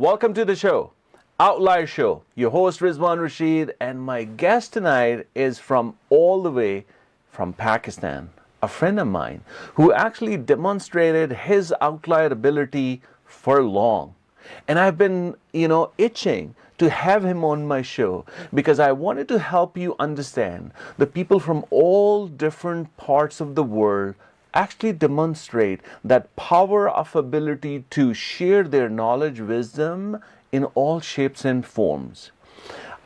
Welcome to the show, Outlier Show. Your host Rizwan Rashid, and my guest tonight is from all the way from Pakistan, a friend of mine who actually demonstrated his outlier ability for long. And I've been, itching to have him on my show because I wanted to help you understand the people from all different parts of the world actually demonstrate that power of ability to share their knowledge, wisdom in all shapes and forms.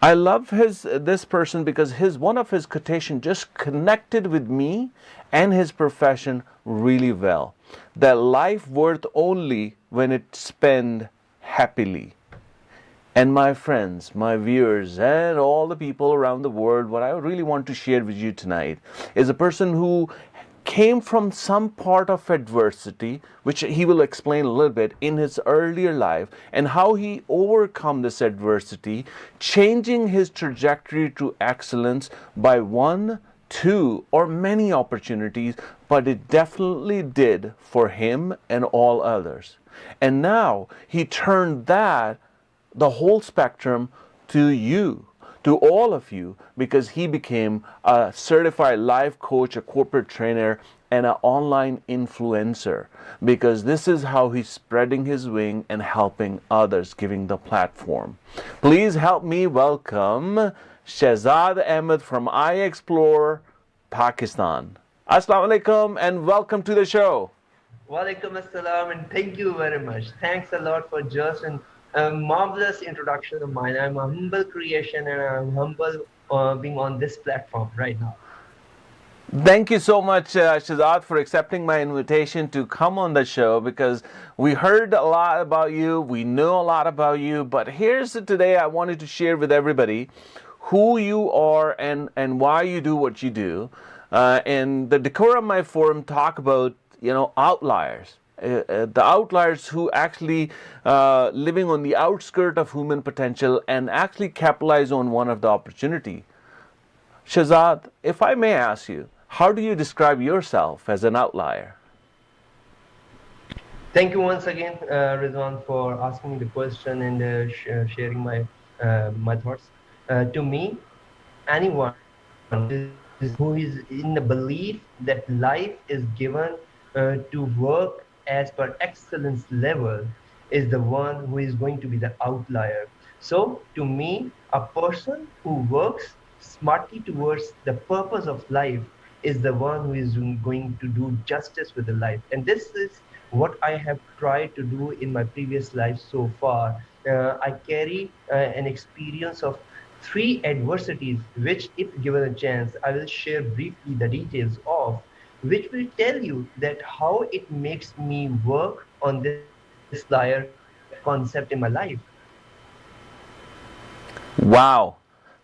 I love this person because his one of his quotation just connected with me and his profession really well. That life worth only when it spent happily. And my friends, my viewers, and all the people around the world, what I really want to share with you tonight is a person who came from some part of adversity, which he will explain a little bit in his earlier life, and how he overcome this adversity, changing his trajectory to excellence by one, two, or many opportunities, but it definitely did for him and all others. And now he turned the whole spectrum to you, to all of you, because he became a certified life coach, a corporate trainer, and an online influencer, because this is how he's spreading his wing and helping others, giving the platform. Please help me welcome Shahzad Ahmed from Iexplore, Pakistan. Assalamu alaikum and welcome to the show. Walaikum assalam, and thank you very much. Thanks a lot for just a marvelous introduction of mine. I'm a humble creation, and I'm humble being on this platform right now. Thank you so much, Shahzad, for accepting my invitation to come on the show, because we heard a lot about you, we know a lot about you, but here's today I wanted to share with everybody who you are and why you do what you do. And the decor of my forum talk about, outliers. The outliers who actually living on the outskirt of human potential and actually capitalize on one of the opportunity. Shahzad, if I may ask you, how do you describe yourself as an outlier? Thank you once again, Rizwan, for asking me the question and sharing my thoughts. To me, anyone who is in the belief that life is given to work as per excellence level is the one who is going to be the outlier. So to me, a person who works smartly towards the purpose of life is the one who is going to do justice with the life. And this is what I have tried to do in my previous life so far. I carry an experience of three adversities, which, if given a chance, I will share briefly the details of, which will tell you that how it makes me work on this flyer concept in my life. Wow,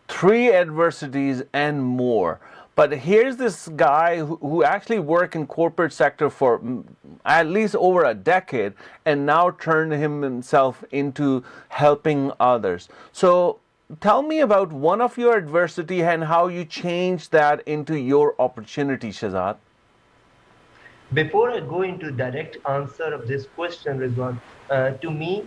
three adversities and more. But here's this guy who actually worked in corporate sector for at least over a decade and now turned himself into helping others. So tell me about one of your adversity and how you changed that into your opportunity, Shahzad. Before I go into direct answer of this question, Rizwan, to me,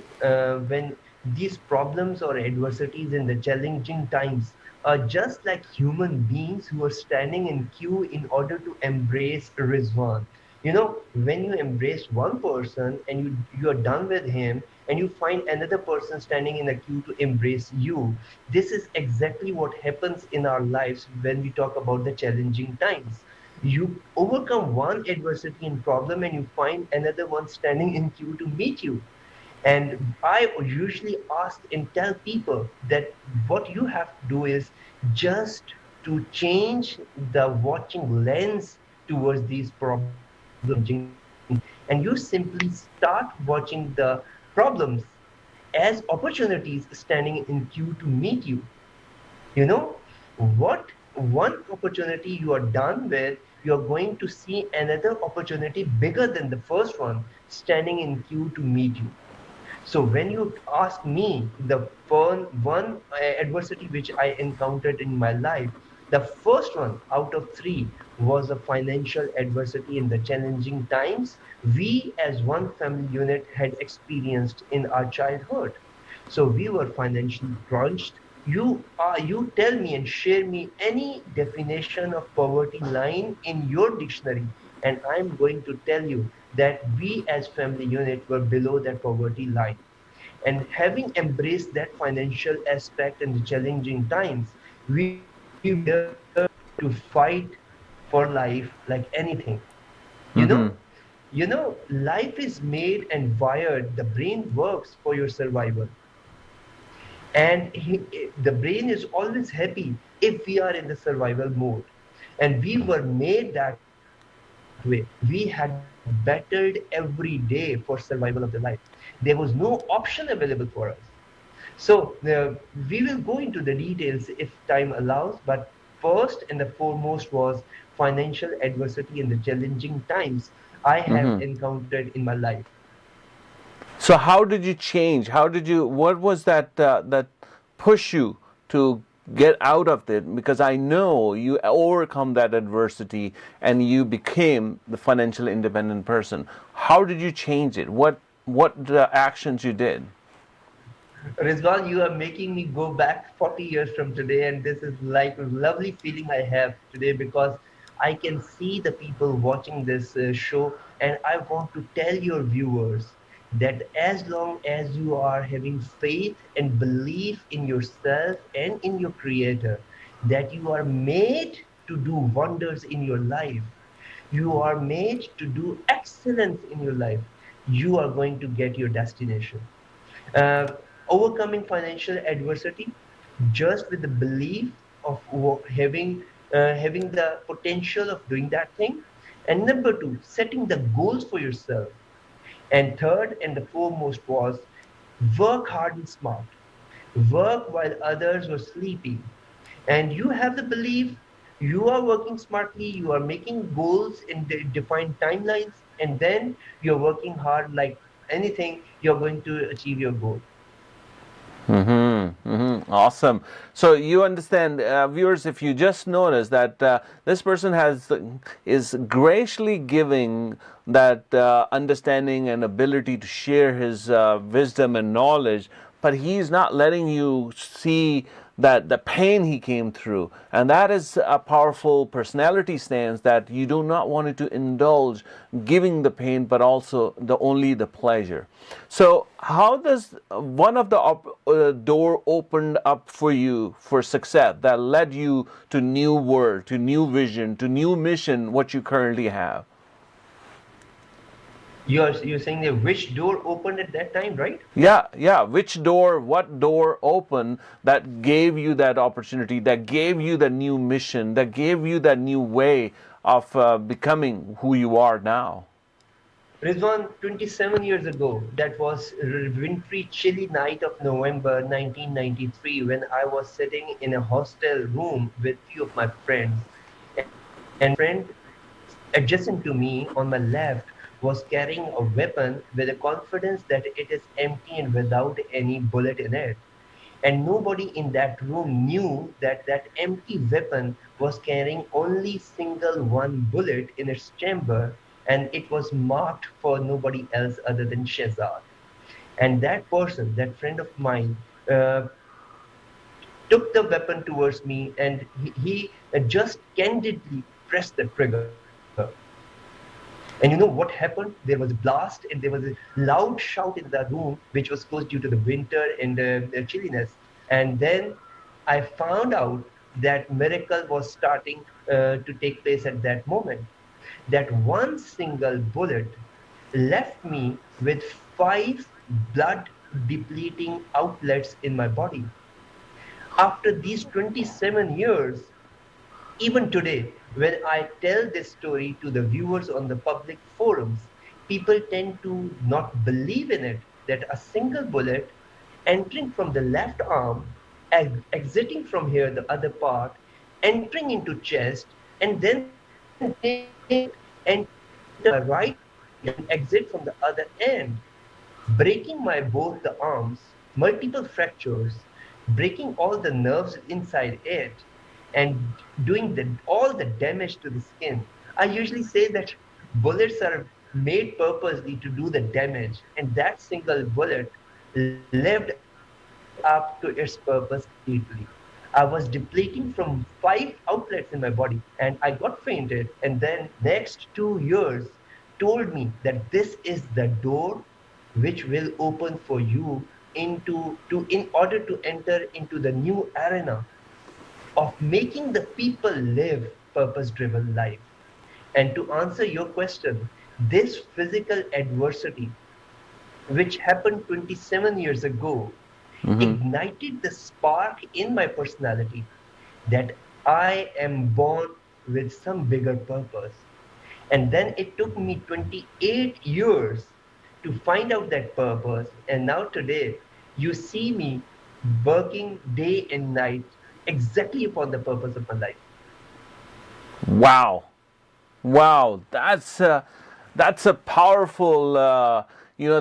when these problems or adversities in the challenging times are just like human beings who are standing in queue in order to embrace Rizwan. When you embrace one person and you are done with him, and you find another person standing in a queue to embrace you, this is exactly what happens in our lives when we talk about the challenging times. You overcome one adversity and problem, and you find another one standing in queue to meet you. And I usually ask and tell people that what you have to do is just to change the watching lens towards these problems, and you simply start watching the problems as opportunities standing in queue to meet you. You know what? One opportunity you are done with, you're going to see another opportunity bigger than the first one standing in queue to meet you. So when you ask me the one adversity which I encountered in my life, the first one out of three was a financial adversity in the challenging times we as one family unit had experienced in our childhood. So we were financially crunched. You tell me and share me any definition of poverty line in your dictionary, and I'm going to tell you that we as family unit were below that poverty line. And having embraced that financial aspect in the challenging times, we were prepared to fight for life like anything. You Mm-hmm. know, life is made and wired. The brain works for your survival, and the brain is always happy if we are in the survival mode. And we were made that way. We had battled every day for survival of the life. There was no option available for us. So we will go into the details if time allows, but first and the foremost was financial adversity and the challenging times I have Mm-hmm. encountered in my life. So how did you change? How did you? What was that push you to get out of it? Because I know you overcome that adversity and you became the financial independent person. How did you change it? What actions you did? Rizwan, you are making me go back 40 years from today, and this is like a lovely feeling I have today because I can see the people watching this show, and I want to tell your viewers that as long as you are having faith and belief in yourself and in your creator, that you are made to do wonders in your life, you are made to do excellence in your life, you are going to get your destination. uh, Overcoming financial adversity just with the belief of having the potential of doing that thing. And number two, setting the goals for yourself. And third and the foremost was work hard and smart. Work while others were sleeping. And you have the belief, you are working smartly, you are making goals in the defined timelines, and then you're working hard like anything, you're going to achieve your goal. Mm-hmm, mm-hmm. Awesome. So you understand, viewers, if you just notice that this person is graciously giving that understanding and ability to share his wisdom and knowledge, but he's not letting you see that the pain he came through, and that is a powerful personality stance that you do not want it to indulge giving the pain but also the only the pleasure. So how does one of the door opened up for you for success that led you to new world, to new vision, to new mission what you currently have? You're saying that which door opened at that time, right? Yeah, yeah. Which door, what door opened that gave you that opportunity, that gave you the new mission, that gave you that new way of becoming who you are now? Rizwan, 27 years ago, that was a wintry, chilly night of November 1993 when I was sitting in a hostel room with few of my friends. And my friend adjacent to me on my left was carrying a weapon with a confidence that it is empty and without any bullet in it. And nobody in that room knew that that empty weapon was carrying only single one bullet in its chamber, and it was marked for nobody else other than Shahzad. And that person, that friend of mine, uh, took the weapon towards me, and he just candidly pressed the trigger. And you know what happened? There was a blast and there was a loud shout in the room, which was caused due to the winter and the chilliness. And then I found out that miracle was starting to take place at that moment. That one single bullet left me with five blood depleting outlets in my body. After these 27 years, even today, when I tell this story to the viewers on the public forums, people tend to not believe in it that a single bullet entering from the left arm, exiting from here the other part, entering into chest, and then taking the bullet, entering into my right arm and exit from the other end, breaking my both the arms, multiple fractures, breaking all the nerves inside it, and doing all the damage to the skin. I usually say that bullets are made purposely to do the damage, and that single bullet left a up to its purpose deeply. I was depleting from 5 outlets in my body and I got fainted. And then next 2 years told me that this is the door which will open for you in order to enter into the new arena of making the people live purpose driven life. And to answer your question, this physical adversity, which happened 27 years ago, Mm-hmm. ignited the spark in my personality that I am born with some bigger purpose. And then it took me 28 years to find out that purpose. And now today, you see me working day and night exactly upon the purpose of my life. Wow. Wow, that's a powerful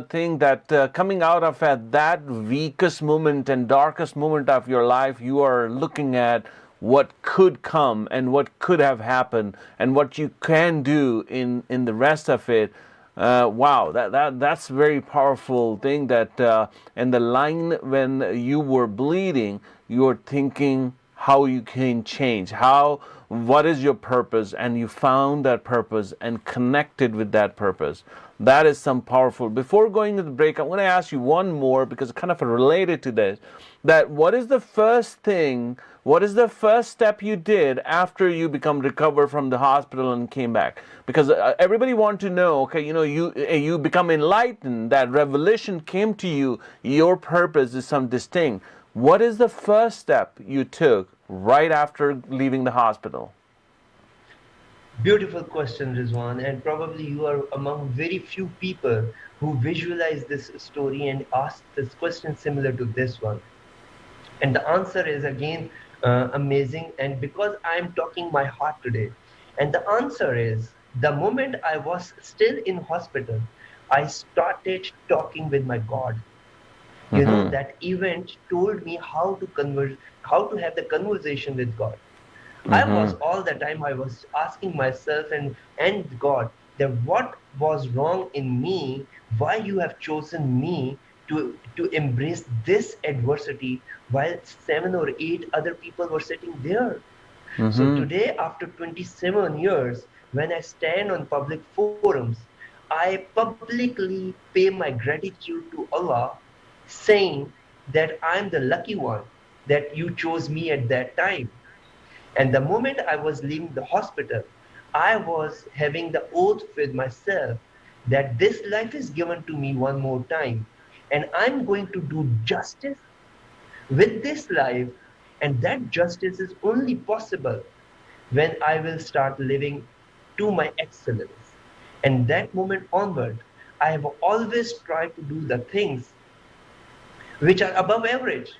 thing that coming out of at that weakest moment and darkest moment of your life, you are looking at what could come and what could have happened and what you can do in the rest of it. Wow, that's very powerful thing that and the line when you were bleeding, you were thinking how you can change, how what is your purpose, and you found that purpose and connected with that purpose. That is some powerful. Before going to the break, I'm going to ask you one more because it's kind of related to this. That what is the first thing? What is the first step you did after you become recovered from the hospital and came back? Because everybody want to know. Okay, you become enlightened. That revelation came to you. Your purpose is some distinct. What is the first step you took right after leaving the hospital? Beautiful question, Rizwan. And probably you are among very few people who visualize this story and ask this question similar to this one. And the answer is again amazing. And because I'm talking my heart today, and the answer is the moment I was still in hospital, I started talking with my God. Mm-hmm. That event told me how to have the conversation with God. I was Mm-hmm. all the time I was asking myself and God that what was wrong in me, why you have chosen me to embrace this adversity while 7 or 8 other people were sitting there. So Mm-hmm. today, after 27 years, when I stand on public forums, I publicly pay my gratitude to Allah, saying that I'm the lucky one that you chose me at that time. And the moment I was leaving the hospital, I was having the oath with myself that this life is given to me one more time, and I'm going to do justice with this life, and that justice is only possible when I will start living to my excellence. And that moment onward, I have always tried to do the things which are above average,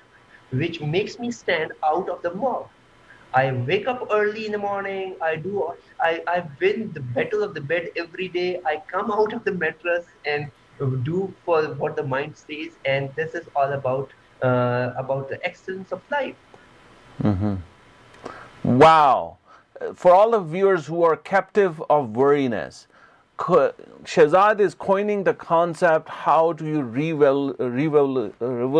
which makes me stand out of the mob. I wake up early in the morning. I win the battle of the bed every day. I come out of the mattress and do for what the mind says. And this is all about the excellence of life. Wow. For all the viewers who are captive of worriness, Shahzad is coining the concept how do you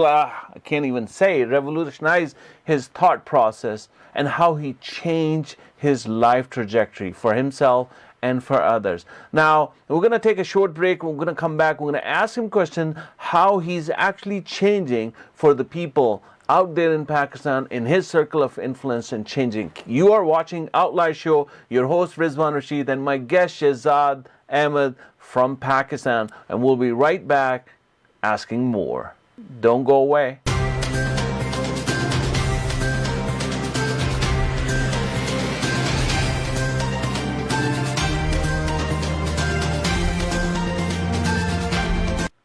I can't even say revolutionize his thought process and how he changed his life trajectory for himself and for others. Now, we're going to take a short break. We're going to come back. We're going to ask him question how he's actually changing for the people out there in Pakistan in his circle of influence and changing. You are watching Outlier Show. Your host Rizwan Rashid and my guest Shahzad Ahmed from Pakistan, and we'll be right back asking more. Don't go away.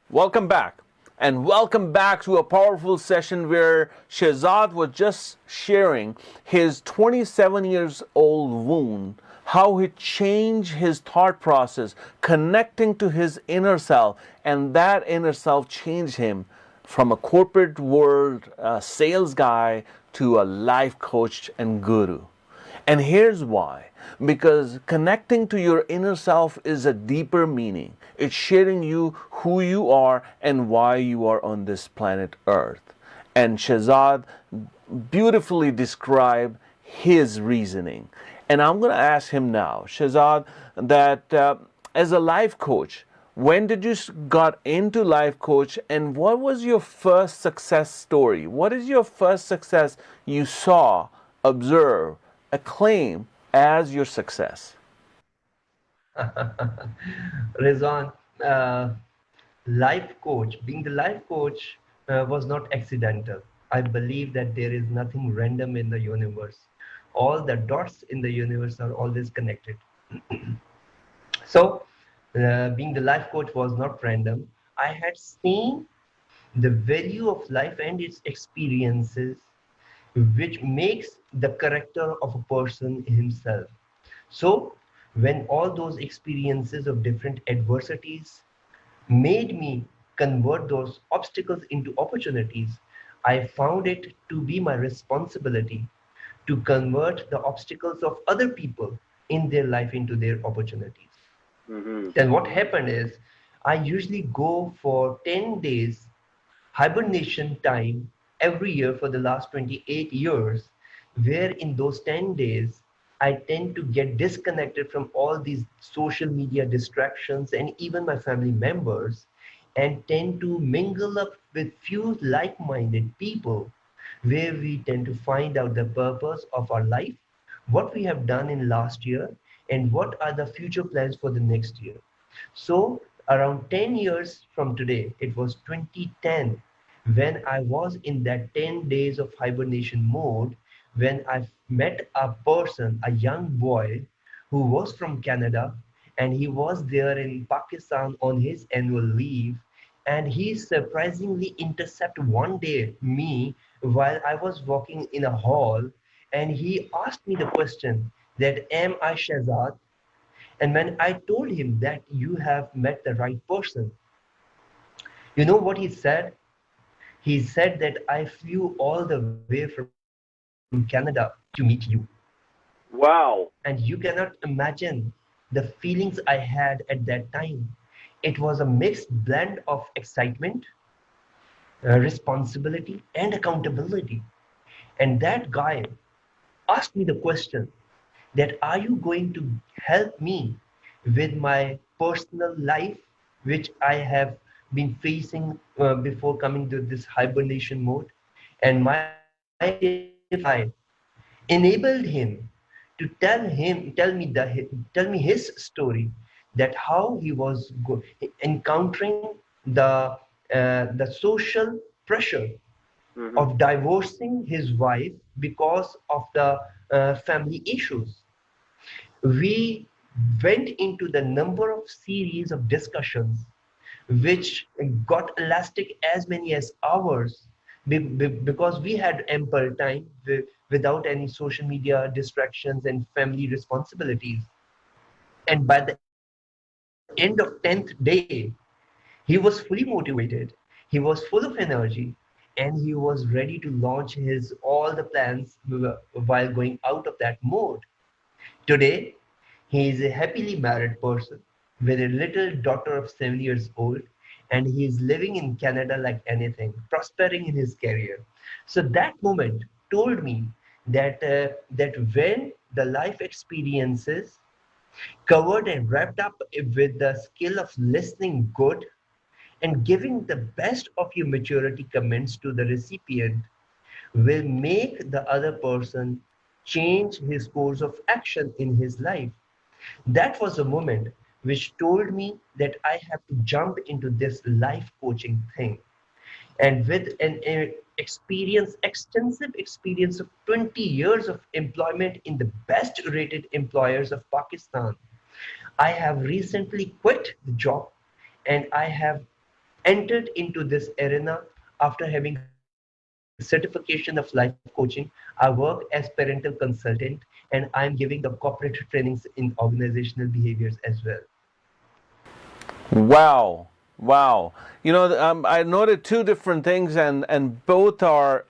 Welcome back. And welcome back to a powerful session where Shahzad was just sharing his 27 years old wound, how it changed his thought process, connecting to his inner self, and that inner self changed him from a corporate world sales guy to a life coach and guru. And here's why. Because connecting to your inner self is a deeper meaning. It's sharing you who you are and why you are on this planet Earth. And Shahzad beautifully described his reasoning. And I'm going to ask him now, Shahzad, that as a life coach, when did you got into life coach, and what was your first success story? What is your first success you saw, observe, acclaim as your success? Rizwan, uh, life coach, being the life coach was not accidental. I believe that there is nothing random in the universe. All the dots in the universe are always connected. So, being the life coach was not random. I had seen the value of life and its experiences, which makes the character of a person himself. So, when all those experiences of different adversities made me convert those obstacles into opportunities, I found it to be my responsibility to convert the obstacles of other people in their life into their opportunities. Mm-hmm. Then what happened is I usually go for 10 days hibernation time every year for the last 28 years, where in those 10 days, I tend to get disconnected from all these social media distractions and even my family members, and tend to mingle up with few like-minded people, where we tend to find out the purpose of our life, what we have done in last year, and what are the future plans for the next year. So around 10 years from today, it was 2010, when I was in that 10 days of hibernation mode, when I met a person, a young boy who was from Canada, and he was there in Pakistan on his annual leave, and he surprisingly intercepted one day me while I was walking in a hall, and he asked me the question that, am I Shahzad? And when I told him that you have met the right person, you know what he said? He said that I flew all the way from Canada to meet you. Wow. And you cannot imagine the feelings I had at that time. It was a mixed blend of excitement, responsibility, and accountability. And that guy asked me the question that, are you going to help me with my personal life, which I have been facing before coming to this hibernation mode? And my immediate reply enabled him to tell me his story, that how he was encountering the social pressure Mm-hmm. of divorcing his wife because of the family issues. We went into the number of series of discussions which got elastic as many as hours, because we had ample time without any social media distractions and family responsibilities. And by the end of 10th day, he was fully motivated, he was full of energy, and he was ready to launch his all the plans while going out of that mode. Today, he is a happily married person with a little daughter of 7 years old, and he is living in Canada like anything, prospering in his career. So that moment told me that when the life experiences covered and wrapped up with the skill of listening good and giving the best of your maturity comments to the recipient will make the other person change his course of action in his life. That was a moment which told me that I have to jump into this life coaching thing. And with an extensive experience of 20 years of employment in the best rated employers of Pakistan, I have recently quit the job, and I have entered into this arena after having certification of life coaching. I work as parental consultant, and I'm giving the corporate trainings in organizational behaviors as well. Wow, wow. I noted two different things, and both are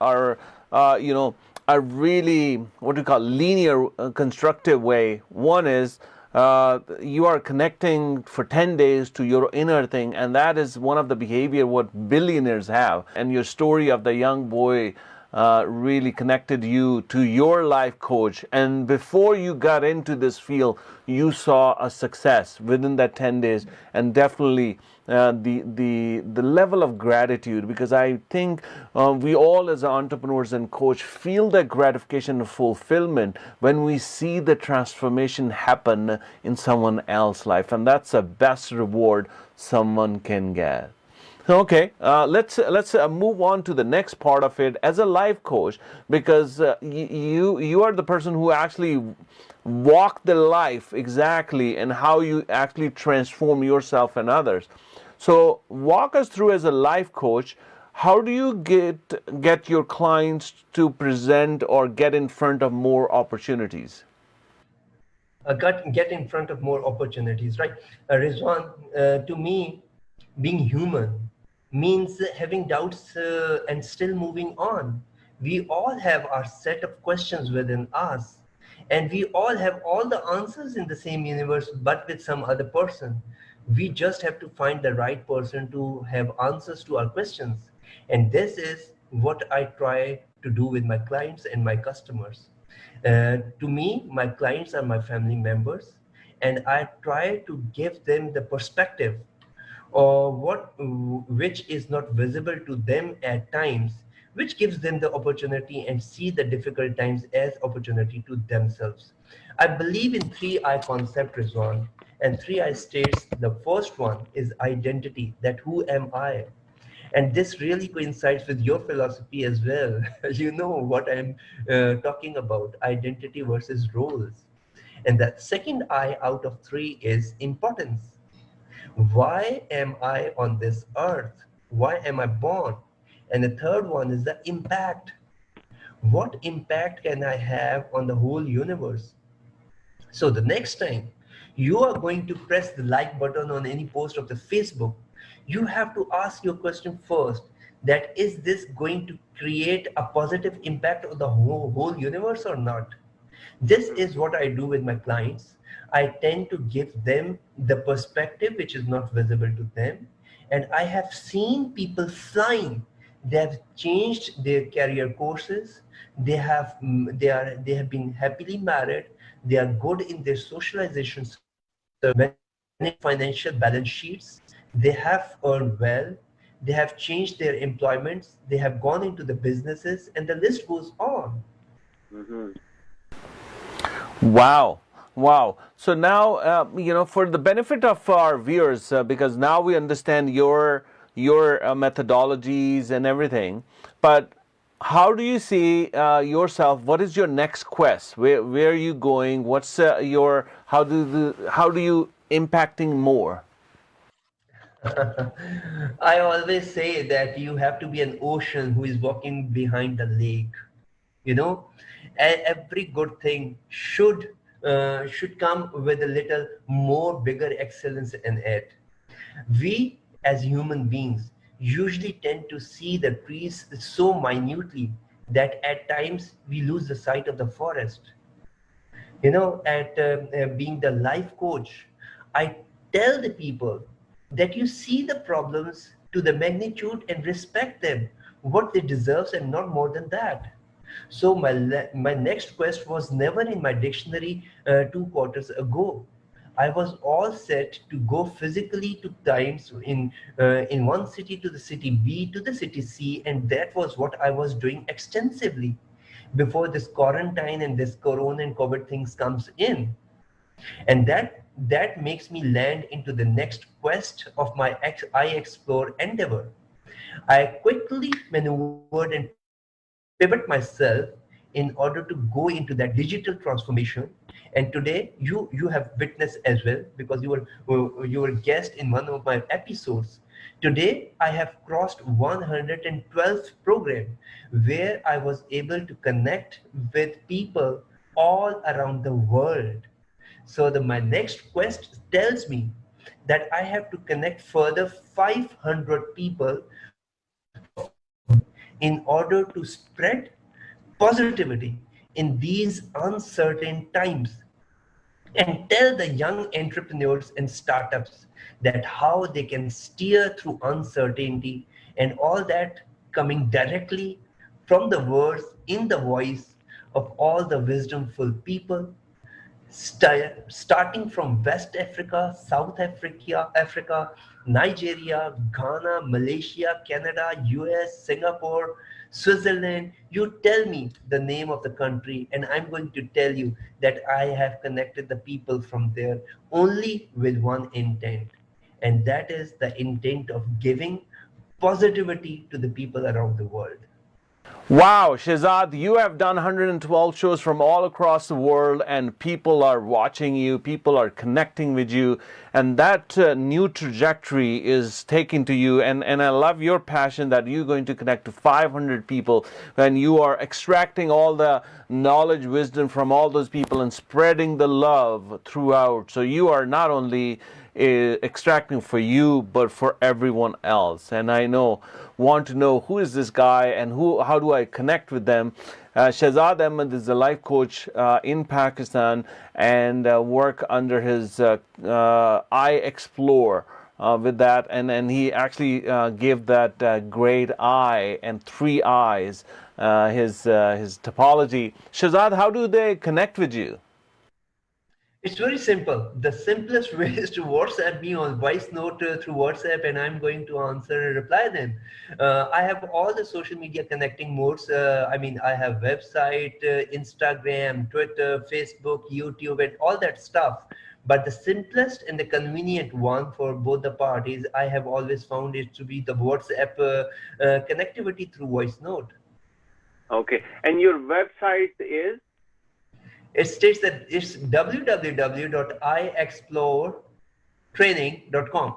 really what do you call linear, constructive way. One is you are connecting for 10 days to your inner thing, and that is one of the behavior what billionaires have. And your story of the young boy really connected you to your life coach, and before you got into this field you saw a success within that 10 days. And definitely the level of gratitude, because I think we all as entrepreneurs and coach feel that gratification and fulfillment when we see the transformation happen in someone else's life, and that's the best reward someone can get. Okay, let's move on to the next part of it as a life coach, because you are the person who actually walk the life exactly and how you actually transform yourself and others. So walk us through as a life coach. How do you get your clients to present or get in front of more opportunities? Get in front of more opportunities, right? Rizwan, to me, being human means having doubts and still moving on. We all have our set of questions within us, and we all have all the answers in the same universe, but with some other person. We just have to find the right person to have answers to our questions. And this is what I try to do with my clients and my customers. To me, my clients are my family members, and I try to give them the perspective or what which is not visible to them at times, which gives them the opportunity and see the difficult times as opportunity to themselves. I believe in 3 I concept, Rizwan, and 3 I states the first one is identity, that who am I? And this really coincides with your philosophy as well. You know what I'm talking about, identity versus roles. And the second I out of 3 is importance. Why am I on this earth? Why am I born? And the third one is the impact. What impact can I have on the whole universe? So the next time you are going to press the like button on any post of the Facebook, you have to ask your question first, that is this going to create a positive impact on the whole universe or not? This is what I do with my clients. I tend to give them the perspective which is not visible to them. And I have seen people flying. They have changed their career courses. They have been happily married. They are good in their socialization circles. When it comes to financial balance sheets, they have earned well. They have changed their employments. They have gone into the businesses, and the list goes on. Mm-hmm. Wow. Wow. So now, for the benefit of our viewers, because now we understand your methodologies and everything, but how do you see yourself? What is your next quest? Where are you going? What's your how do you impacting more? I always say that you have to be an ocean who is walking behind the lake. You know, every good thing should come with a little more bigger excellence in it. We as human beings usually tend to see the trees so minutely that at times we lose the sight of the forest. You know, at being the life coach, I tell the people that you see the problems to the magnitude and respect them what they deserve and not more than that. So my next quest was never in my dictionary 2 quarters ago. I was all set to go physically to times in one city to the city B to the city C, and that was what I was doing extensively before this quarantine and this corona and COVID things comes in. And that makes me land into the next quest of my Iexplore endeavor. I quickly maneuvered and pivot myself in order to go into that digital transformation. And today you have witnessed as well, because you were guest in one of my episodes. Today I have crossed 112th program, where I was able to connect with people all around the world. So my next quest tells me that I have to connect further 500 people for in order to spread positivity in these uncertain times. and tell the young entrepreneurs and startups that how they can steer through uncertainty and all that coming directly from the words in the voice of all the wisdomful people starting from West Africa, South Africa, Nigeria, Ghana, Malaysia, Canada, US, Singapore, Switzerland. You tell me the name of the country, and I'm going to tell you that I have connected the people from there only with one intent, and that is the intent of giving positivity to the people around the world. Wow, Shahzad, you have done 112 shows from all across the world, and people are watching you, people are connecting with you, and that new trajectory is taking to you. And I love your passion that you're going to connect to 500 people, and you are extracting all the knowledge, wisdom from all those people and spreading the love throughout. So you are not only extracting for you but for everyone else. And I want to know who is this guy and how do I connect with them. Shahzad Ahmed is a life coach in Pakistan and work under his Iexplore with that, and he actually gave that great eye and three eyes his topology. Shahzad, how do they connect with you? It's very simple. The simplest way is to WhatsApp me on voice note through WhatsApp, and I'm going to answer and reply them. I have all the social media connecting modes. I have website, Instagram, Twitter, Facebook, YouTube, and all that stuff. But the simplest and the convenient one for both the parties, I have always found it to be the WhatsApp connectivity through voice note. Okay. And your website is? It states that it's www.iexploretraining.com.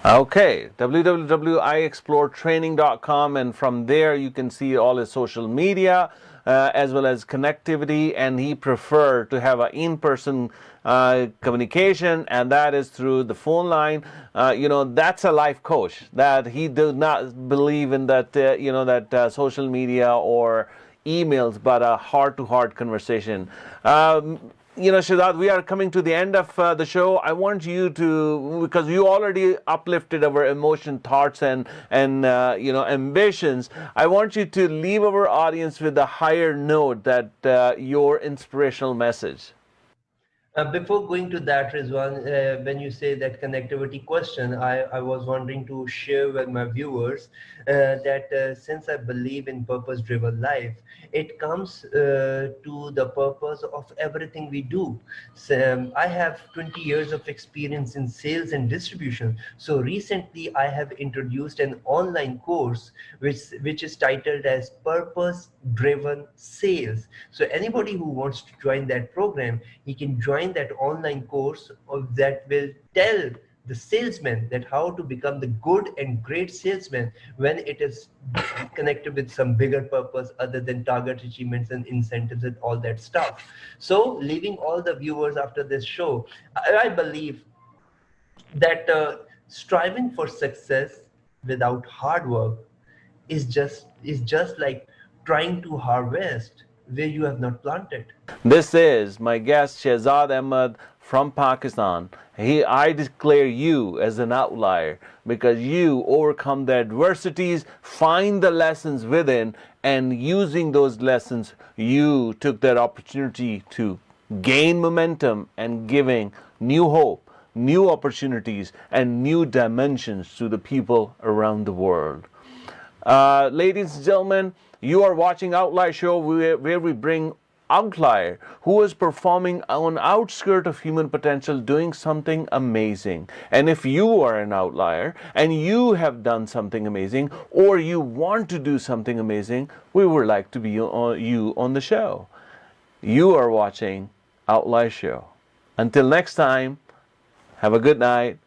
Okay, www.iexploretraining.com, and from there you can see all his social media as well as connectivity. And he preferred to have an in-person communication, and that is through the phone line. That's a life coach. That he does not believe in that social media or emails, but a heart-to-heart conversation. Shahzad, we are coming to the end of the show. I want you to, because you already uplifted our emotion, thoughts, and ambitions. I want you to leave our audience with a higher note, that your inspirational message. Before going to that, Rizwan, when you say that connectivity question, I was wondering to share with my viewers that since I believe in purpose-driven life, it comes to the purpose of everything we do. So, I have 20 years of experience in sales and distribution. So recently, I have introduced an online course which is titled as Purpose-Driven Sales. So anybody who wants to join that program, he can join that online course that will tell the salesman that how to become the good and great salesman when it is connected with some bigger purpose other than target achievements and incentives and all that stuff. So leaving all the viewers after this show, I believe that striving for success without hard work is just like trying to harvest where you have not planted. This is my guest Shahzad Ahmed from Pakistan. I declare you as an outlier because you overcome the adversities, find the lessons within, and using those lessons, you took that opportunity to gain momentum and giving new hope, new opportunities, and new dimensions to the people around the world. Ladies and gentlemen, you are watching Outlier Show, where we bring outlier who is performing on outskirt of human potential, doing something amazing. And if you are an outlier and you have done something amazing, or you want to do something amazing, we would like to be you on the show. You are watching Outlier Show. Until next time, have a good night.